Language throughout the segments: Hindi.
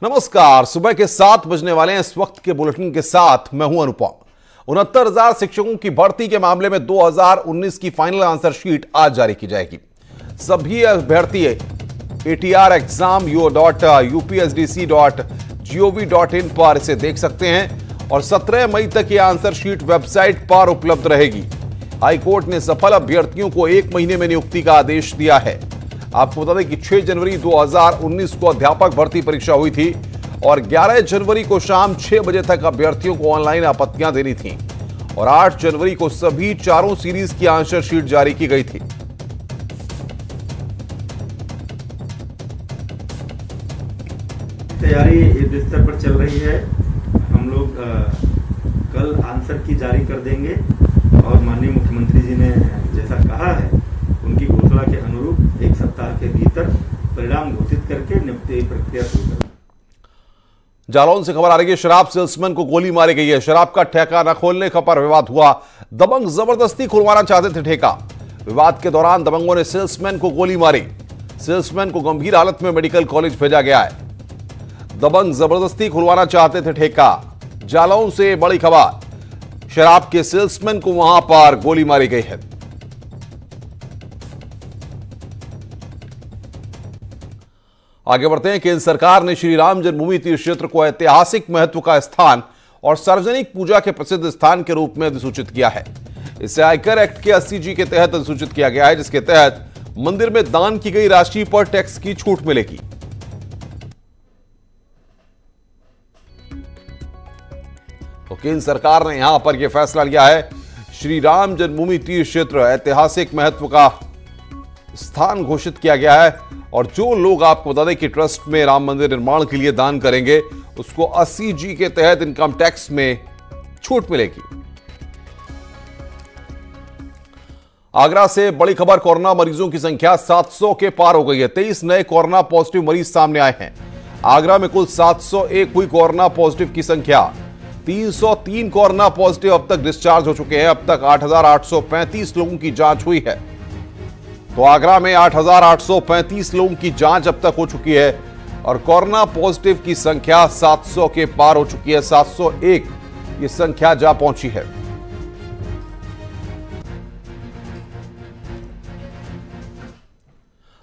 नमस्कार। सुबह के 7 बजने वाले हैं। इस वक्त के बुलेटिन के साथ मैं हूं अनुपम। 69,000 शिक्षकों की भर्ती के मामले में 2019 की फाइनल आंसर शीट आज जारी की जाएगी। सभी अभ्यर्थी atr.exam.upsdc.gov.in पर इसे देख सकते हैं और 17 मई तक यह आंसर शीट वेबसाइट पर उपलब्ध रहेगी। हाईकोर्ट ने सफल अभ्यर्थियों को 1 महीने में नियुक्ति का आदेश दिया है। आपको बता दें कि 6 जनवरी 2019 को अध्यापक भर्ती परीक्षा हुई थी और 11 जनवरी को शाम 6 बजे तक अभ्यर्थियों को ऑनलाइन आपत्तियां देनी थीं और 8 जनवरी को सभी चारों सीरीज की आंसर शीट जारी की गई थी। तैयारी युद्ध स्तर पर चल रही है। हम लोग कल आंसर की जारी कर देंगे और माननीय मुख्यमंत्री जी ने जैसा कहा है उनकी घोषणा के अनुरूप 1 सप्ताह के भीतर परिणाम घोषित करके नियुक्ति प्रक्रिया शुरू कर। जालौन से खबर आ रही है। शराब सेल्समैन को गोली मारी गई है। शराब का ठेका न खोलने का पर विवाद हुआ। दबंग जबरदस्ती खुलवाना चाहते थे ठेका। विवाद के दौरान दबंगों ने सेल्समैन को गोली मारी। सेल्समैन को गंभीर हालत में मेडिकल कॉलेज भेजा गया है। दबंग जबरदस्ती खुलवाना चाहते थे ठेका। जालौन से बड़ी खबर। शराब के सेल्समैन को वहां पर गोली मारी गई है। आगे बढ़ते हैं। केंद्र सरकार ने श्री राम जन्मभूमि तीर्थ क्षेत्र को ऐतिहासिक महत्व का स्थान और सार्वजनिक पूजा के प्रसिद्ध स्थान के रूप में अधिसूचित किया है। इसे आयकर एक्ट के 80G के तहत अधिसूचित किया गया है, जिसके तहत मंदिर में दान की गई राशि पर टैक्स की छूट मिलेगी। तो केंद्र सरकार ने यहां पर यह फैसला लिया है। श्री राम जन्मभूमि तीर्थ क्षेत्र ऐतिहासिक महत्व का स्थान घोषित किया गया है और जो लोग, आपको बता दें कि ट्रस्ट में राम मंदिर निर्माण के लिए दान करेंगे उसको 80G के तहत इनकम टैक्स में छूट मिलेगी। आगरा से बड़ी खबर। कोरोना मरीजों की संख्या 700 के पार हो गई है। 23 नए कोरोना पॉजिटिव मरीज सामने आए हैं। आगरा में कुल 701 हुई कोरोना पॉजिटिव की संख्या। 303 कोरोना पॉजिटिव अब तक डिस्चार्ज हो चुके हैं। अब तक 8,835 लोगों की जांच हुई है। तो आगरा में 8,835 लोगों की जांच अब तक हो चुकी है और कोरोना पॉजिटिव की संख्या 700 के पार हो चुकी है। 701 ये संख्या जा पहुंची है।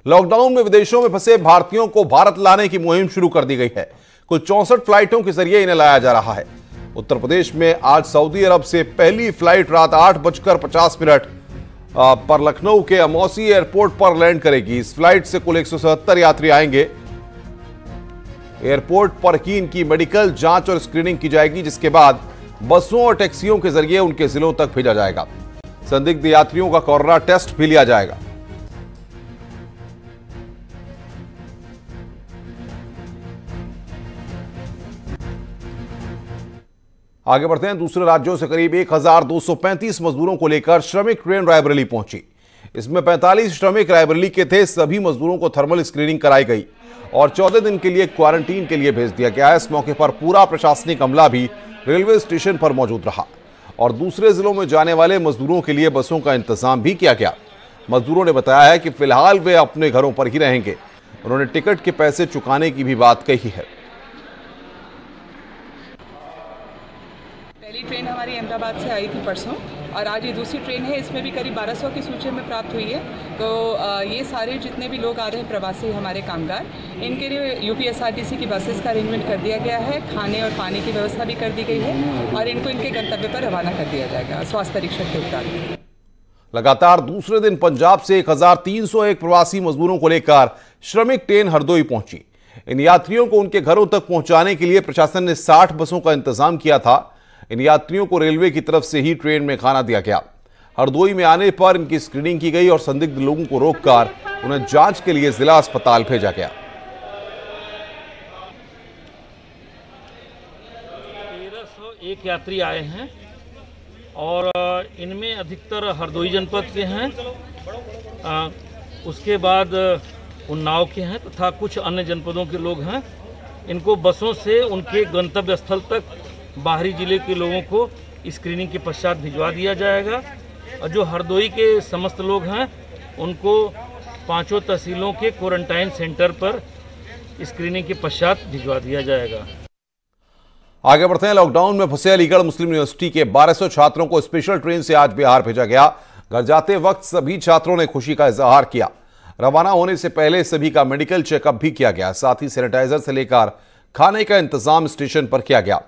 लॉकडाउन में विदेशों में फंसे भारतीयों को भारत लाने की मुहिम शुरू कर दी गई है। कुल 64 फ्लाइटों के जरिए इन्हें लाया जा रहा है। उत्तर प्रदेश में आज सऊदी अरब से पहली फ्लाइट रात 8:50 पर लखनऊ के अमौसी एयरपोर्ट पर लैंड करेगी। इस फ्लाइट से कुल 177 यात्री आएंगे। एयरपोर्ट पर ही इनकी मेडिकल जांच और स्क्रीनिंग की जाएगी, जिसके बाद बसों और टैक्सियों के जरिए उनके जिलों तक भेजा जाएगा। संदिग्ध यात्रियों का कोरोना टेस्ट भी लिया जाएगा। आगे बढ़ते हैं। दूसरे राज्यों से करीब 1,235 मजदूरों को लेकर श्रमिक ट्रेन रायबरेली पहुंची। इसमें 45 श्रमिक रायबरेली के थे। सभी मजदूरों को थर्मल स्क्रीनिंग कराई गई और 14 दिन के लिए क्वारंटीन के लिए भेज दिया गया है। इस मौके पर पूरा प्रशासनिक अमला भी रेलवे स्टेशन पर मौजूद रहा और दूसरे जिलों में जाने वाले मजदूरों के लिए बसों का इंतजाम भी किया गया। मजदूरों ने बताया है कि फिलहाल वे अपने घरों पर ही रहेंगे। उन्होंने टिकट के पैसे चुकाने की भी बात कही है। पहली ट्रेन हमारी अहमदाबाद से आई थी परसों और आज ये दूसरी ट्रेन है। इसमें भी करीब 1200 की सूची में प्राप्त हुई है। तो ये सारे जितने भी लोग आ रहे हैं प्रवासी हमारे कामगार, इनके लिए यूपीएसआरटीसी की बसेस का अरेंजमेंट कर दिया गया है। खाने और पानी की व्यवस्था भी कर दी गई है और इनको इनके गंतव्य पर रवाना कर दिया जाएगा स्वास्थ्य परीक्षण के उपरांत। लगातार दूसरे दिन पंजाब से 1,301 प्रवासी मजदूरों को लेकर श्रमिक ट्रेन हरदोई पहुंची। इन यात्रियों को उनके घरों तक पहुंचाने के लिए प्रशासन ने 60 बसों का इंतजाम किया था। इन यात्रियों को रेलवे की तरफ से ही ट्रेन में खाना दिया गया। हरदोई में आने पर इनकी स्क्रीनिंग की गई और संदिग्ध लोगों को रोककर उन्हें जांच के लिए जिला अस्पताल भेजा गया। 1301 यात्री आए हैं और इनमें अधिकतर हरदोई जनपद के हैं, उसके बाद उन्नाव के हैं तथा कुछ अन्य जनपदों के लोग हैं। इनको बसों से उनके गंतव्य स्थल तक बाहरी जिले के लोगों को स्क्रीनिंग के पश्चात भिजवा दिया जाएगा और जो हरदोई के समस्त लोग हैं उनको 5 तहसीलों के क्वारंटाइन सेंटर पर स्क्रीनिंग के पश्चात भिजवा दिया जाएगा। आगे बढ़ते हैं। लॉकडाउन में फंसे अलीगढ़ मुस्लिम यूनिवर्सिटी के 1200 छात्रों को स्पेशल ट्रेन से आज बिहार भेजा गया। घर जाते वक्त सभी छात्रों ने खुशी का इजहार किया। रवाना होने से पहले सभी का मेडिकल चेकअप भी किया गया। साथ ही सैनिटाइजर से लेकर खाने का इंतजाम स्टेशन पर किया गया।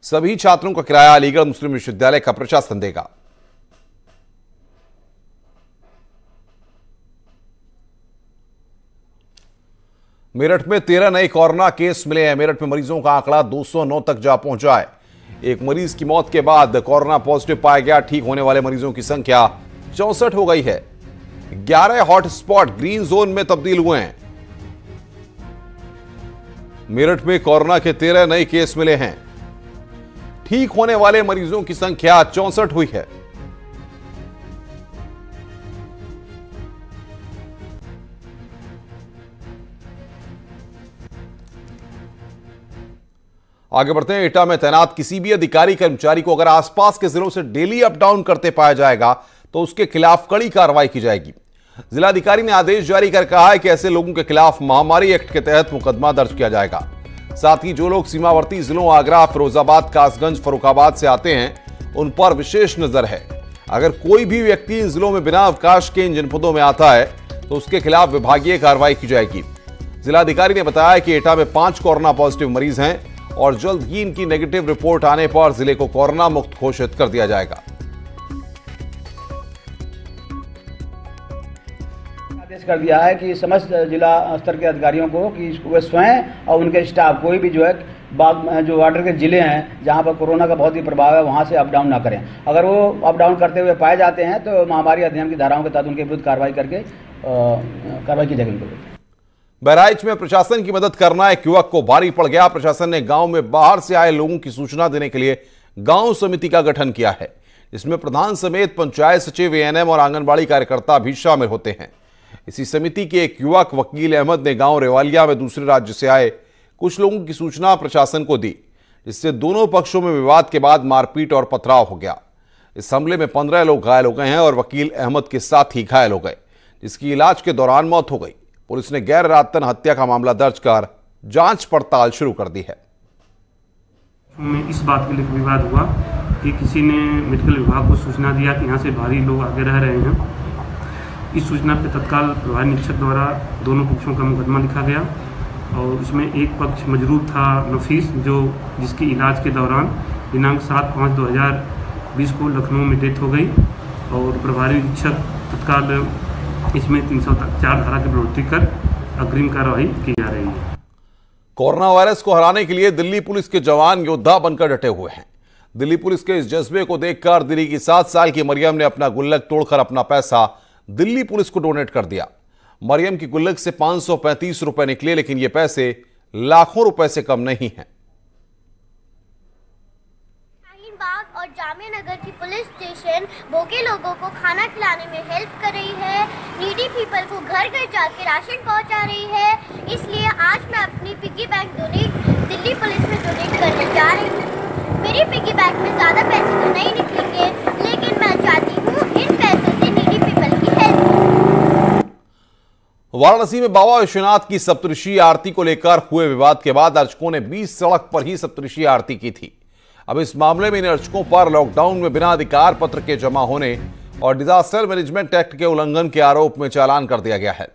सभी छात्रों का किराया अलीगढ़ मुस्लिम विश्वविद्यालय का प्रशासन देगा। मेरठ में 13 नए कोरोना केस मिले हैं। मेरठ में मरीजों का आंकड़ा 209 तक जा पहुंचा है। एक मरीज की मौत के बाद कोरोना पॉजिटिव पाया गया। ठीक होने वाले मरीजों की संख्या 64 हो गई है। 11 हॉटस्पॉट ग्रीन जोन में तब्दील हुए हैं। मेरठ में कोरोना के 13 नए केस मिले हैं। ठीक होने वाले मरीजों की संख्या 64 हुई है। आगे बढ़ते हैं। एटा में तैनात किसी भी अधिकारी कर्मचारी को अगर आसपास के जिलों से डेली अप डाउन करते पाया जाएगा तो उसके खिलाफ कड़ी कार्रवाई की जाएगी। जिलाधिकारी ने आदेश जारी कर कहा है कि ऐसे लोगों के खिलाफ महामारी एक्ट के तहत मुकदमा दर्ज किया जाएगा। साथ ही जो लोग सीमावर्ती जिलों आगरा, फिरोजाबाद, कासगंज, फर्रुखाबाद से आते हैं उन पर विशेष नजर है। अगर कोई भी व्यक्ति इन जिलों में बिना अवकाश के इन जनपदों में आता है तो उसके खिलाफ विभागीय कार्रवाई की जाएगी। जिलाधिकारी ने बताया कि एटा में 5 कोरोना पॉजिटिव मरीज हैं और जल्द ही इनकी नेगेटिव रिपोर्ट आने पर जिले को कोरोना मुक्त घोषित कर दिया जाएगा। आदेश कर दिया है कि समस्त जिला स्तर के अधिकारियों को कि वे स्वयं और उनके स्टाफ कोई भी जो है जो वाटर के जिले हैं जहां पर कोरोना का बहुत ही प्रभाव है वहां से अप डाउन ना करें। अगर वो अप डाउन करते हुए पाए जाते हैं तो महामारी अधिनियम की धाराओं के तहत उनके विरुद्ध कार्रवाई करके कार्रवाई की जाएगी। बहराइच में प्रशासन की मदद करना एक युवक को भारी पड़ गया। प्रशासन ने गांव में बाहर से आए लोगों की सूचना देने के लिए गांव समिति का गठन किया है। इसमें प्रधान समेत पंचायत सचिव, एएनएम और आंगनबाड़ी कार्यकर्ता भी शामिल होते हैं। इसी समिति के एक युवक वकील अहमद ने गांव रेवालिया में दूसरे राज्य से आए कुछ लोगों की सूचना प्रशासन को दी, जिससे दोनों पक्षों में विवाद के बाद मारपीट और पथराव हो गया। इस हमले में 15 लोग घायल हो गए हैं और वकील अहमद के साथ ही घायल हो गए, जिसकी इलाज के दौरान मौत हो गई। पुलिस ने गैर इरादतन हत्या का मामला दर्ज कर जांच पड़ताल शुरू कर दी है। इस बात के लिए विवाद हुआ कि किसी ने मेडिकल विभाग को सूचना दिया कि यहाँ से भारी लोग आगे रह रहे हैं। इस सूचना पर तत्काल प्रभारी निरीक्षक द्वारा दोनों पक्षों का मुकदमा लिखा गया और इसमें एक पक्ष मजरूर था नफीस, जिसकी इलाज के दौरान दिनांक 7/5/2020 को लखनऊ में डेथ हो गई और प्रभारी निरीक्षक तत्काल इसमें 304 धारा की प्रवृत्ति कर अग्रिम कार्रवाई की जा रही है। कोरोना वायरस को हराने के लिए दिल्ली पुलिस के जवान योद्धा बनकर डटे हुए हैं। दिल्ली पुलिस के इस जज्बे को देखकर दिल्ली की 7 साल की मरियम ने अपना गुल्लक तोड़कर अपना पैसा दिल्ली पुलिस को डोनेट कर दिया। मरियम की गुल्लक से 535 रुपए निकले, लेकिन ये पैसे लाखों रुपए से कम नहीं हैं। बाग और जामिया नगर की पुलिस स्टेशन भूखे लोगों को खाना खिलाने में हेल्प कर रही है। नीडी पीपल को घर घर जाके राशन पहुंचा रही है। इसलिए आज मैं अपनी पिग्गी बैंक दिल्ली पुलिस में डोनेट करने जा रही हूँ। मेरी पिग्गी बैंक में ज्यादा पैसे तो नहीं निकलेंगे, लेकिन मैं चाहती हूँ इन पैसों से नीडी पीपल की हेल्प। वाराणसी में बाबा विश्वनाथ की सप्तऋषि आरती को लेकर हुए विवाद के बाद अर्चकों ने 20 सड़क पर ही सप्तऋषि आरती की थी। अब इस मामले में इन अर्चकों पर लॉकडाउन में बिना अधिकार पत्र के जमा होने और डिजास्टर मैनेजमेंट एक्ट के उल्लंघन के आरोप में चालान कर दिया गया है।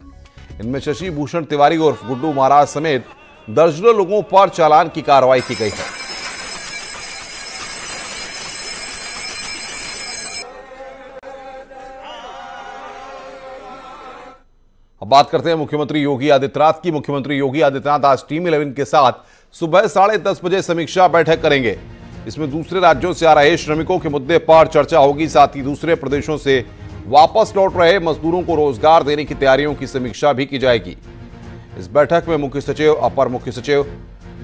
इनमें शशि भूषण तिवारी उर्फ गुड्डू महाराज समेत दर्जनों लोगों पर चालान की कार्रवाई की गई है। अब बात करते हैं मुख्यमंत्री योगी आदित्यनाथ की। मुख्यमंत्री योगी आदित्यनाथ आज टीम 11 के साथ सुबह 10:30 बजे समीक्षा बैठक करेंगे। इसमें दूसरे राज्यों से आ रहे श्रमिकों के मुद्दे पर चर्चा होगी। साथ ही दूसरे प्रदेशों से वापस लौट रहे मजदूरों को रोजगार देने की तैयारियों की समीक्षा भी की जाएगी। इस बैठक में मुख्य सचिव, अपर मुख्य सचिव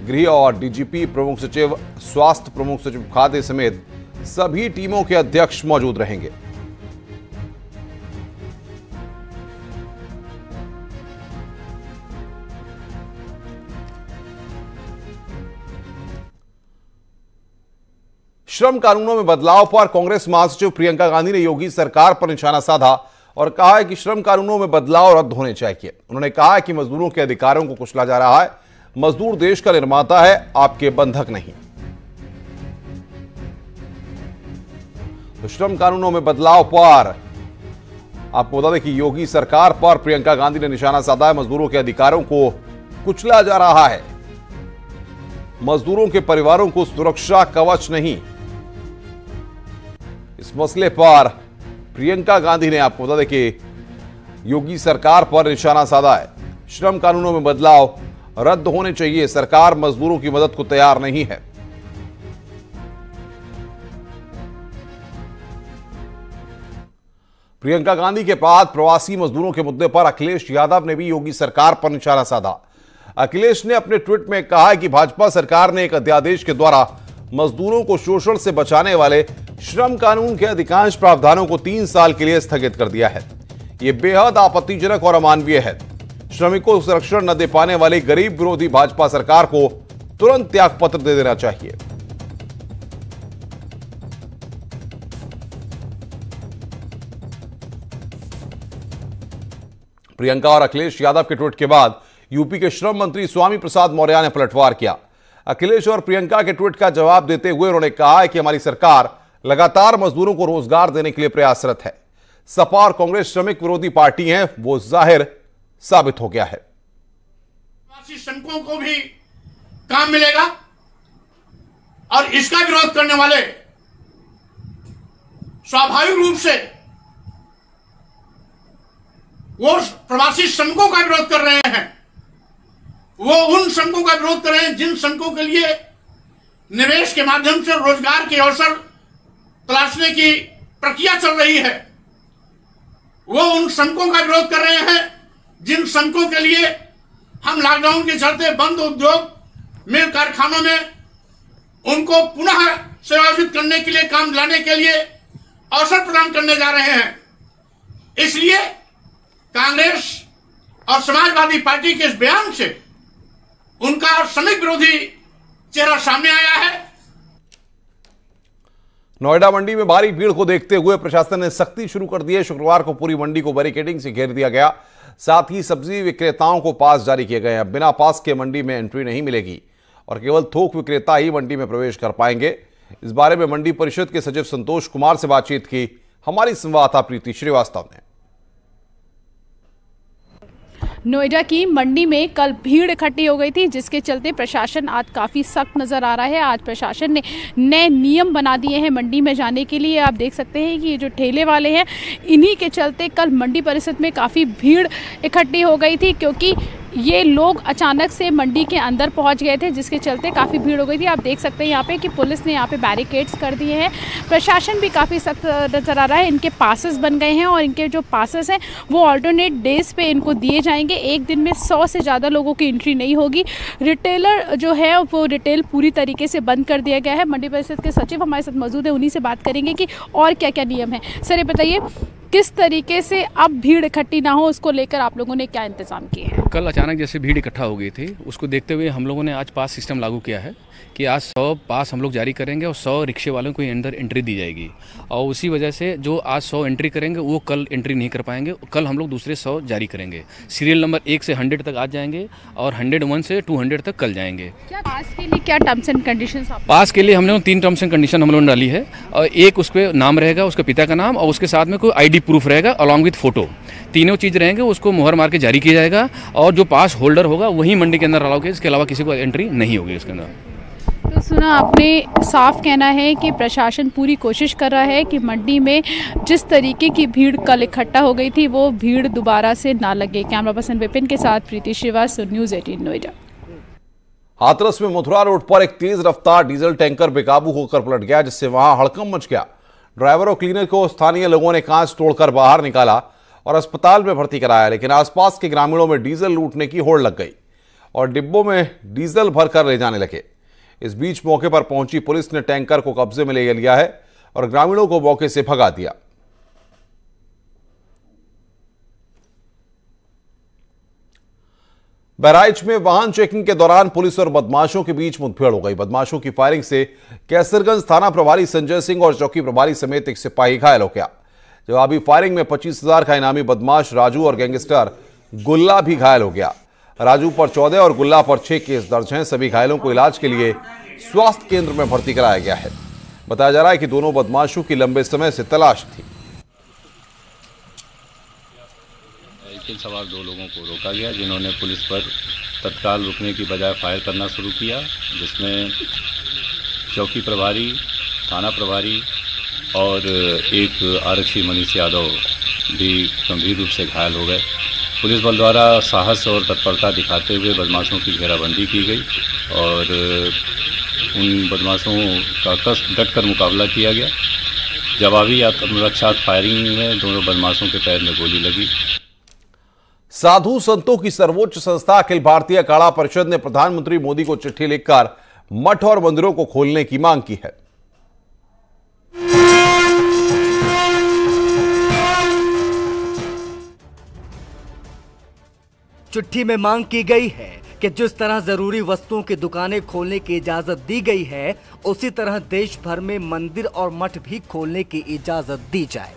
गृह और डीजीपी, प्रमुख सचिव स्वास्थ्य, प्रमुख सचिव खाद्य समेत सभी टीमों के अध्यक्ष मौजूद रहेंगे। श्रम कानूनों में बदलाव पर कांग्रेस महासचिव प्रियंका गांधी ने योगी सरकार पर निशाना साधा और कहा है कि श्रम कानूनों में बदलाव रद्द होने चाहिए। उन्होंने कहा है कि मजदूरों के अधिकारों को कुचला जा रहा है। मजदूर देश का निर्माता है, आपके बंधक नहीं। तो श्रम कानूनों में बदलाव पर आपको बता दें कि योगी सरकार पर प्रियंका गांधी ने निशाना साधा है। मजदूरों के अधिकारों को कुचला जा रहा है, मजदूरों के परिवारों को सुरक्षा कवच नहीं। इस मसले पर प्रियंका गांधी ने आपको बता दें कि योगी सरकार पर निशाना साधा है। श्रम कानूनों में बदलाव रद्द होने चाहिए, सरकार मजदूरों की मदद को तैयार नहीं है। प्रियंका गांधी के बाद प्रवासी मजदूरों के मुद्दे पर अखिलेश यादव ने भी योगी सरकार पर निशाना साधा। अखिलेश ने अपने ट्वीट में कहा है कि भाजपा सरकार ने एक अध्यादेश के द्वारा मजदूरों को शोषण से बचाने वाले श्रम कानून के अधिकांश प्रावधानों को 3 साल के लिए स्थगित कर दिया है। यह बेहद आपत्तिजनक और अमानवीय है। श्रमिकों को संरक्षण न दे पाने वाली गरीब विरोधी भाजपा सरकार को तुरंत त्यागपत्र दे देना चाहिए। प्रियंका और अखिलेश यादव के ट्वीट के बाद यूपी के श्रम मंत्री स्वामी प्रसाद मौर्य ने पलटवार किया। अखिलेश और प्रियंका के ट्वीट का जवाब देते हुए उन्होंने कहा है कि हमारी सरकार लगातार मजदूरों को रोजगार देने के लिए प्रयासरत है। सपा और कांग्रेस श्रमिक विरोधी पार्टी हैं, वो जाहिर साबित हो गया है। श्रमिकों को भी काम मिलेगा और इसका विरोध करने वाले स्वाभाविक रूप से वो प्रवासी श्रमिकों का विरोध कर रहे हैं। वो उन श्रमिकों का विरोध कर रहे हैं जिन श्रमिकों के लिए निवेश के माध्यम से रोजगार के अवसर तलाशने की प्रक्रिया चल रही है। वो उन श्रमिकों का विरोध कर रहे हैं जिन श्रमिकों के लिए हम लॉकडाउन के चलते बंद उद्योग, मिल, कारखानों में उनको पुनः सेवायोजित करने के लिए, काम दिलाने के लिए अवसर प्रदान करने जा रहे हैं। इसलिए कांग्रेस और समाजवादी पार्टी के इस बयान से उनका श्रमिक विरोधी चेहरा सामने आया है। नोएडा मंडी में भारी भीड़ को देखते हुए प्रशासन ने सख्ती शुरू कर दी है। शुक्रवार को पूरी मंडी को बैरिकेडिंग से घेर दिया गया। साथ ही सब्जी विक्रेताओं को पास जारी किए गए हैं। बिना पास के मंडी में एंट्री नहीं मिलेगी और केवल थोक विक्रेता ही मंडी में प्रवेश कर पाएंगे। इस बारे में मंडी परिषद के सचिव संतोष कुमार से बातचीत की हमारी संवाददाता प्रीति श्रीवास्तव ने। नोएडा की मंडी में कल भीड़ इकट्ठी हो गई थी, जिसके चलते प्रशासन आज काफ़ी सख्त नज़र आ रहा है। आज प्रशासन ने नए नियम बना दिए हैं मंडी में जाने के लिए। आप देख सकते हैं कि ये जो ठेले वाले हैं, इन्हीं के चलते कल मंडी परिसर में काफ़ी भीड़ इकट्ठी हो गई थी, क्योंकि ये लोग अचानक से मंडी के अंदर पहुंच गए थे, जिसके चलते काफ़ी भीड़ हो गई थी। आप देख सकते हैं यहाँ पे कि पुलिस ने यहाँ पे बैरिकेड्स कर दिए हैं। प्रशासन भी काफ़ी सख्त नज़र आ रहा है। इनके पासेस बन गए हैं और इनके जो पासेस हैं वो ऑल्टरनेट डेज पे इनको दिए जाएंगे। एक दिन में 100 से ज़्यादा लोगों की एंट्री नहीं होगी। रिटेलर जो है वो रिटेल पूरी तरीके से बंद कर दिया गया है। मंडी परिषद के सचिव हमारे साथ मौजूद है, उन्हीं से बात करेंगे कि और क्या क्या नियम है। सर, ये बताइए किस तरीके से अब भीड़ इकट्ठी ना हो, उसको लेकर आप लोगों ने क्या इंतजाम किए हैं? कल अचानक जैसे भीड़ इकट्ठा हो गई थी, उसको देखते हुए हम लोगों ने आज पास सिस्टम लागू किया है कि आज 100 पास हम लोग जारी करेंगे और 100 रिक्शे वालों को अंदर एंट्री दी जाएगी। और उसी वजह से जो आज 100 एंट्री करेंगे वो कल एंट्री नहीं कर पाएंगे। कल हम लोग दूसरे 100 जारी करेंगे। सीरियल नंबर 1 से 100 तक आज जाएंगे और 101 से 200 तक कल जाएंगे। क्या पास के लिए क्या टर्म्स एंड कंडीशंस? पास के लिए हम लोग 3 टर्म्स एंड कंडीशन हम लोगों ने डाली है। और एक उस पर नाम रहेगा, उसके पिता का नाम, और उसके साथ में कोई ID प्रूफ रहेगा अलॉन्ग विथ फोटो। तीनों चीज़ रहेंगे, उसको मुहर मार के जारी किया जाएगा। और जो पास होल्डर होगा वही मंडी के अंदर अलाउ किया, इसके अलावा किसी को एंट्री नहीं होगी उसके अंदर। तो सुना आपने, साफ कहना है कि प्रशासन पूरी कोशिश कर रहा है कि मंडी में जिस तरीके की भीड़ कल इकट्ठा हो गई थी वो भीड़ दोबारा से ना लगे। कैमरा पर्सन विपिन के साथ प्रीति श्रीवास्तव, न्यूज़ 18 नोएडा। हाथरस में मथुरा रोड पर एक तेज रफ्तार डीजल टैंकर बेकाबू होकर पलट गया, जिससे वहां हड़कंप मच गया। ड्राइवर और क्लीनर को स्थानीय लोगों ने कांच तोड़कर बाहर निकाला और अस्पताल में भर्ती कराया, लेकिन आसपास के ग्रामीणों में डीजल लूटने की होड़ लग गई और डिब्बों में डीजल भरकर ले जाने लगे। इस बीच मौके पर पहुंची पुलिस ने टैंकर को कब्जे में ले लिया है और ग्रामीणों को मौके से भगा दिया। बहराइच में वाहन चेकिंग के दौरान पुलिस और बदमाशों के बीच मुठभेड़ हो गई। बदमाशों की फायरिंग से कैसरगंज थाना प्रभारी संजय सिंह और चौकी प्रभारी समेत एक सिपाही घायल हो गया। जवाबी फायरिंग में 25,000 का इनामी बदमाश राजू और गैंगस्टर गुल्ला भी घायल हो गया। राजू पर 14 और गुल्ला पर 6 केस दर्ज हैं। सभी घायलों को इलाज के लिए स्वास्थ्य केंद्र में भर्ती कराया गया है। बताया जा रहा है कि दोनों बदमाशों की लंबे समय से तलाश थी। साइकिल सवार 2 लोगों को रोका गया, जिन्होंने पुलिस पर तत्काल रुकने की बजाय फायर करना शुरू किया, जिसमें चौकी प्रभारी, थाना प्रभारी और एक आरक्षी मनीष यादव भी गंभीर रूप से घायल हो गए। पुलिस बल द्वारा साहस और तत्परता दिखाते हुए बदमाशों की घेराबंदी की गई और उन बदमाशों का डटकर मुकाबला किया गया। जवाबी आत्मरक्षा फायरिंग में दोनों बदमाशों के पैर में गोली लगी। साधु संतों की सर्वोच्च संस्था अखिल भारतीय अखाड़ा परिषद ने प्रधानमंत्री मोदी को चिट्ठी लिखकर मठ और मंदिरों को खोलने की मांग की है। चिट्ठी में मांग की गई है कि जिस तरह जरूरी वस्तुओं की दुकानें खोलने की इजाजत दी गई है, उसी तरह देश भर में मंदिर और मठ भी खोलने की इजाजत दी जाए।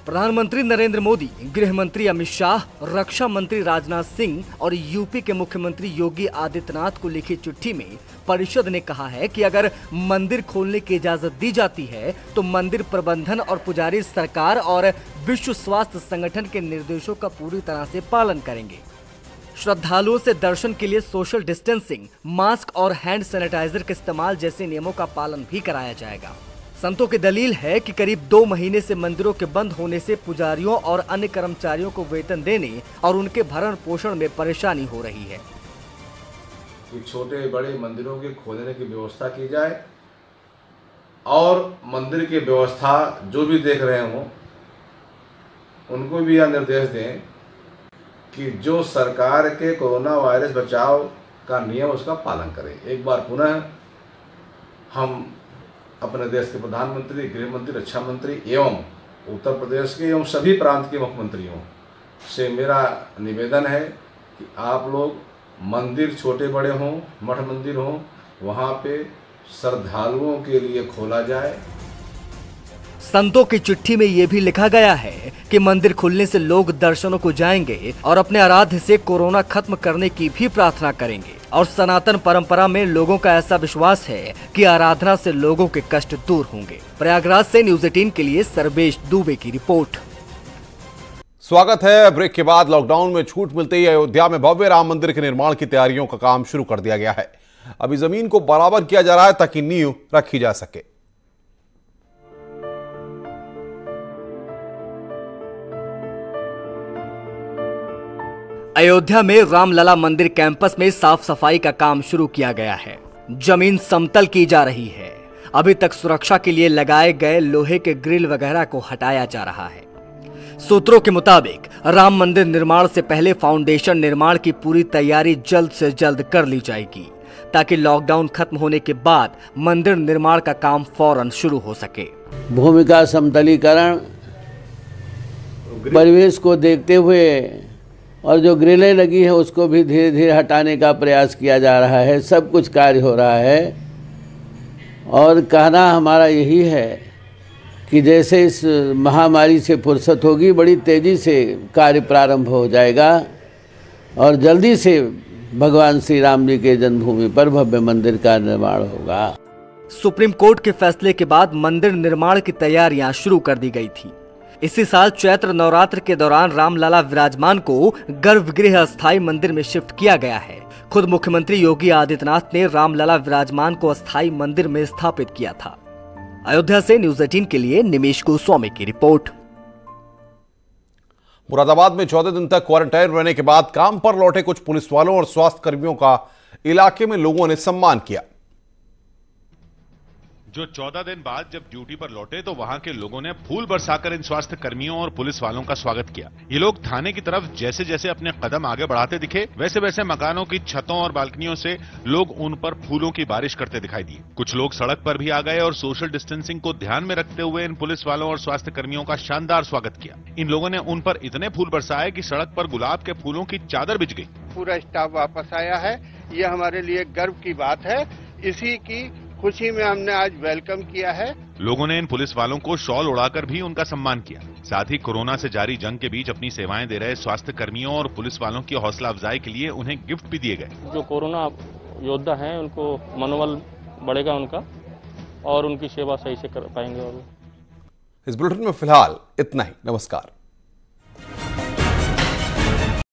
प्रधानमंत्री नरेंद्र मोदी, गृह मंत्री अमित शाह, रक्षा मंत्री राजनाथ सिंह और यूपी के मुख्यमंत्री योगी आदित्यनाथ को लिखी चिट्ठी में परिषद ने कहा है कि अगर मंदिर खोलने की इजाजत दी जाती है तो मंदिर प्रबंधन और पुजारी सरकार और विश्व स्वास्थ्य संगठन के निर्देशों का पूरी तरह से पालन करेंगे। श्रद्धालुओं से दर्शन के लिए सोशल डिस्टेंसिंग, मास्क और हैंड सैनिटाइजर के इस्तेमाल जैसे नियमों का पालन भी कराया जाएगा। संतों की दलील है कि करीब 2 महीने से मंदिरों के बंद होने से पुजारियों और अन्य कर्मचारियों को वेतन देने और उनके भरण पोषण में परेशानी हो रही है। कि छोटे बड़े मंदिरों के खोलने की व्यवस्था की जाए और मंदिर की व्यवस्था जो भी देख रहे हों उनको भी यह निर्देश दें कि जो सरकार के कोरोना वायरस बचाव का नियम उसका पालन करें। एक बार पुनः हम अपने देश के प्रधानमंत्री, गृह मंत्री, रक्षा मंत्री एवं उत्तर प्रदेश के एवं सभी प्रांत के मुख्यमंत्रियों से मेरा निवेदन है कि आप लोग मंदिर छोटे बड़े हों, मठ मंदिर हों, वहाँ पे श्रद्धालुओं के लिए खोला जाए। संतों की चिट्ठी में यह भी लिखा गया है कि मंदिर खुलने से लोग दर्शनों को जाएंगे और अपने आराध्य से कोरोना खत्म करने की भी प्रार्थना करेंगे। और सनातन परंपरा में लोगों का ऐसा विश्वास है कि आराधना से लोगों के कष्ट दूर होंगे। प्रयागराज से न्यूज़ 18 के लिए सर्वेश दुबे की रिपोर्ट। स्वागत है। ब्रेक के बाद लॉकडाउन में छूट मिलते ही अयोध्या में भव्य राम मंदिर के निर्माण की तैयारियों का काम शुरू कर दिया गया है। अभी जमीन को बराबर किया जा रहा है ताकि नींव रखी जा सके। अयोध्या में रामलला मंदिर कैंपस में साफ सफाई का काम शुरू किया गया है। जमीन समतल की जा रही है। अभी तक सुरक्षा के लिए लगाए गए लोहे के ग्रिल वगैरह को हटाया जा रहा है। सूत्रों के मुताबिक राम मंदिर निर्माण से पहले फाउंडेशन निर्माण की पूरी तैयारी जल्द से जल्द कर ली जाएगी ताकि लॉकडाउन खत्म होने के बाद मंदिर निर्माण का काम फौरन शुरू हो सके। भूमि का समतलीकरण, परिवेश को देखते हुए और जो ग्रिलें लगी है उसको भी धीरे धीरे हटाने का प्रयास किया जा रहा है। सब कुछ कार्य हो रहा है और कहना हमारा यही है कि जैसे इस महामारी से फुर्सत होगी बड़ी तेज़ी से कार्य प्रारंभ हो जाएगा और जल्दी से भगवान श्री राम जी के जन्मभूमि पर भव्य मंदिर का निर्माण होगा। सुप्रीम कोर्ट के फैसले के बाद मंदिर निर्माण की तैयारियां शुरू कर दी गई थी। इसी साल चैत्र नवरात्र के दौरान रामलला विराजमान को गर्भगृह अस्थायी मंदिर में शिफ्ट किया गया है। खुद मुख्यमंत्री योगी आदित्यनाथ ने रामलला विराजमान को अस्थायी मंदिर में स्थापित किया था। अयोध्या से न्यूज़ 18 के लिए निमेश गोस्वामी की रिपोर्ट। मुरादाबाद में 14 दिन तक क्वारंटाइन रहने के बाद काम पर लौटे कुछ पुलिस वालों और स्वास्थ्य कर्मियों का इलाके में लोगों ने सम्मान किया। जो 14 दिन बाद जब ड्यूटी पर लौटे तो वहां के लोगों ने फूल बरसाकर इन स्वास्थ्य कर्मियों और पुलिस वालों का स्वागत किया। ये लोग थाने की तरफ जैसे जैसे अपने कदम आगे बढ़ाते दिखे वैसे वैसे मकानों की छतों और बालकनियों से लोग उन पर फूलों की बारिश करते दिखाई दिए। कुछ लोग सड़क पर भी आ गए और सोशल डिस्टेंसिंग को ध्यान में रखते हुए इन पुलिस वालों और स्वास्थ्य कर्मियों का शानदार स्वागत किया। इन लोगों ने उन पर इतने फूल बरसाए कि सड़क पर गुलाब के फूलों की चादर बिछ गई। पूरा स्टाफ वापस आया है, ये हमारे लिए गर्व की बात है। इसी की खुशी में हमने आज वेलकम किया है। लोगों ने इन पुलिस वालों को शॉल उड़ाकर भी उनका सम्मान किया। साथ ही कोरोना से जारी जंग के बीच अपनी सेवाएं दे रहे स्वास्थ्य कर्मियों और पुलिस वालों की हौसला अफजाई के लिए उन्हें गिफ्ट भी दिए गए। जो कोरोना योद्धा हैं उनको मनोबल बढ़ेगा उनका और उनकी सेवा सही से कर पाएंगे। और इस बुलेटिन में फिलहाल इतना ही। नमस्कार।